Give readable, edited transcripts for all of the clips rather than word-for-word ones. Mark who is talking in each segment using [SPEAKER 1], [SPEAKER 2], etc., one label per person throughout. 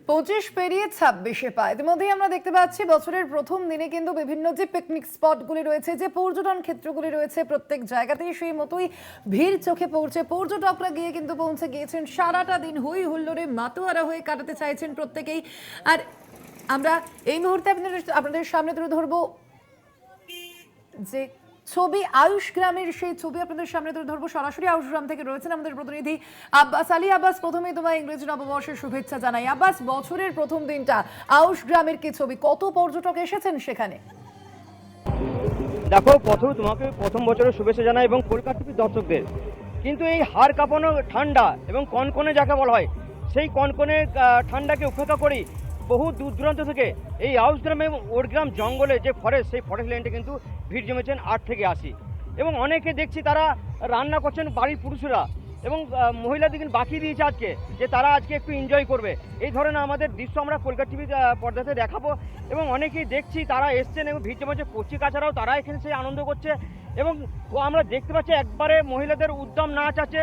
[SPEAKER 1] 25 পেরিয়ে 26-এ পা। ইতিমধ্যেই আমরা দেখতে পাচ্ছি বছরের প্রথম দিনে কিন্তু বিভিন্ন যে পিকনিক স্পটগুলি রয়েছে, যে পর্যটন ক্ষেত্রগুলি রয়েছে, প্রত্যেক জায়গাতেই সেই মতোই ভিড় চোখে পড়ছে। পর্যটকরা গিয়ে কিন্তু পৌঁছে গিয়েছেন, সারাটা দিন হই হুল্লোড়ে মাতোয়ারা হয়ে কাটাতে চাইছেন প্রত্যেকেই। আর আমরা এই মুহূর্তে আপনাদের সামনে তুলে ধরবো যে ছবি, আয়ুষ গ্রামের সেই ছবি আপনাদের সামনে তুলে ধরবো। সরাসরি আয়ুষ গ্রাম থেকে রয়েছেন আমাদের প্রতিনিধি আব্বাস আলী। আব্বাস, প্রথমেই তোমায় ইংরেজি নববর্ষের শুভেচ্ছা জানাই। আব্বাস, বছরের প্রথম দিনটা আয়ুষ গ্রামের কি ছবি, কত পর্যটক এসেছেন সেখানে?
[SPEAKER 2] দেখো, তোমাকে প্রথম বছরের শুভেচ্ছা জানাই এবং কলকাতা টিভির দর্শকদের। কিন্তু এই হাড় কাঁপানো ঠান্ডা এবং কনকনে যাকে বলা হয়, সেই কনকনে ঠান্ডাকে উপেক্ষা করি বহু দূর দূরান্ত থেকে এই আউশ গ্রাম এবং ওরগ্রাম জঙ্গলে যে ফরেস্ট, সেই ফরেস্ট ল্যান্ডে কিন্তু ভিড় জমেছেন 8 থেকে 80। এবং অনেকে দেখছি তারা রান্না করছেন, বাড়ির পুরুষরা এবং মহিলাদের কিন্তু বাকি দিয়েছে আজকে, যে তারা আজকে একটু এনজয় করবে। এই ধরনের আমাদের দৃশ্য আমরা কলকাতা টিভির পর্দাতে দেখাবো। এবং অনেকেই দেখছি তারা এসছেন এবং ভিড় জমেছে, কচি কাচারাও তারা এখানে সেই আনন্দ করছে। এবং আমরা দেখতে পাচ্ছি একবারে মহিলাদের উদ্যম নাচ আছে,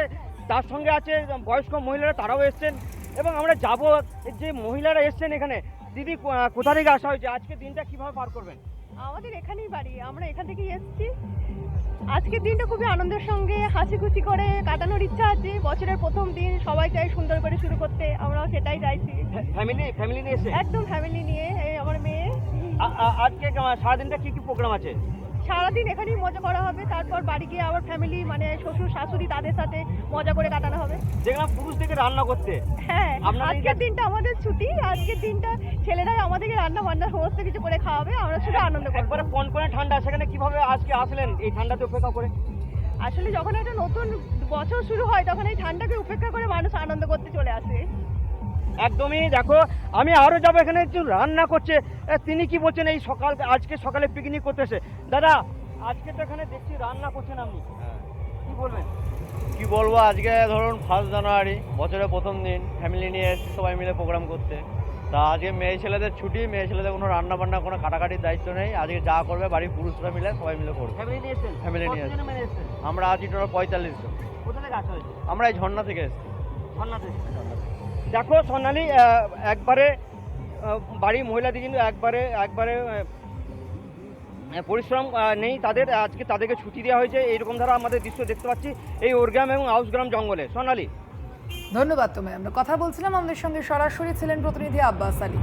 [SPEAKER 2] তার সঙ্গে আছে বয়স্ক মহিলারা, তারাও এসছেন। এবং আমরা যাব, যে মহিলারা এসছেন এখানে, দিদি কোথা থেকে আসা হয়েছে, আজকে দিনটা কিভাবে পার করবেন?
[SPEAKER 3] আমাদের এখানেই বাড়ি, আমরা এখান থেকেই এসেছি। আজকের দিনটা খুবই আনন্দের সঙ্গে হাসি খুশি করে কাটানোর ইচ্ছা আছে। বছরের প্রথম দিন সবাই চাই সুন্দর করে শুরু করতে, আমরাও সেটাই চাইছি।
[SPEAKER 2] ফ্যামিলি নিয়ে এসে?
[SPEAKER 3] একদম ফ্যামিলি নিয়ে, এই আমার মেয়ে।
[SPEAKER 2] আজকে সারাদিনটা কি কি প্রোগ্রাম আছে?
[SPEAKER 3] সারাদিন এখানেই মজা করা হবে, তারপর বাড়ি গিয়ে আবার ফ্যামিলি মানে শ্বশুর শাশুড়ি তাদের সাথে মজা করে কাটানো হবে।
[SPEAKER 2] দেখলাম পুরুষ থেকে রান্না করতে।
[SPEAKER 3] হ্যাঁ, আজকের দিনটা আমাদের ছুটি। আজকের দিনটা ছেলেরাই আমাদেরকে রান্না বান্না সমস্ত কিছু করে খাওয়াবে, আমরা শুধু আনন্দ করবো।
[SPEAKER 2] একবারে কনকনে ঠান্ডা, সেখানে কিভাবে আজকে আসলেন এই ঠান্ডাতে উপেক্ষা করে?
[SPEAKER 3] আসলে যখন একটা নতুন বছর শুরু হয় তখন এই ঠান্ডাকে উপেক্ষা করে মানুষ আনন্দ করতে চলে আসে।
[SPEAKER 2] একদমই। দেখো, আমি আরো যাবো, এখানে একজন রান্না করছে, তিনি কি বলছেন এই আজকে সকালে পিকনিক করতে এসে। দাদা, আজকে তো এখানে দেখছি রান্না করছেন আপনি, কি বলবেন?
[SPEAKER 4] কি বলবো, আজকে ধরুন 1 জানুয়ারি, বছরের প্রথম দিন, ফ্যামিলি নিয়ে এসেছি সবাই মিলে প্রোগ্রাম করতে। তা আজকে মেয়ে ছেলেদের ছুটি, মেয়ে ছেলেদের কোনো রান্না বান্না, কোনো কাটাকাটির দায়িত্ব নেই। আজকে যা করবে বাড়ির পুরুষরা মিলে সবাই মিলে করবে।
[SPEAKER 2] ফ্যামিলি নিয়ে এসেছেন?
[SPEAKER 4] ফ্যামিলি নিয়ে
[SPEAKER 2] কতজনের মেয়ে এসেছেন?
[SPEAKER 4] আমরা আজ টোটাল 45 জন।
[SPEAKER 2] কোথা থেকে আসা হয়েছে?
[SPEAKER 4] আমরা এই ঝর্ণা থেকে এসেছি।
[SPEAKER 2] ঝর্ণা থেকে। দেখো সোনালি, একবারে বাড়ির মহিলাদের কিন্তু একবারে পরিশ্রম নেই তাদের, আজকে তাদেরকে ছুটি দেওয়া হয়েছে। এইরকম ধারা আমাদের দৃশ্য দেখতে পাচ্ছি এই ওরগ্রাম এবং আউশগ্রাম জঙ্গলে। সোনালি,
[SPEAKER 1] ধন্যবাদ তোমায়। আমরা কথা বলছিলাম, আমাদের সঙ্গে সরাসরি ছিলেন প্রতিনিধি আব্বাস আলী।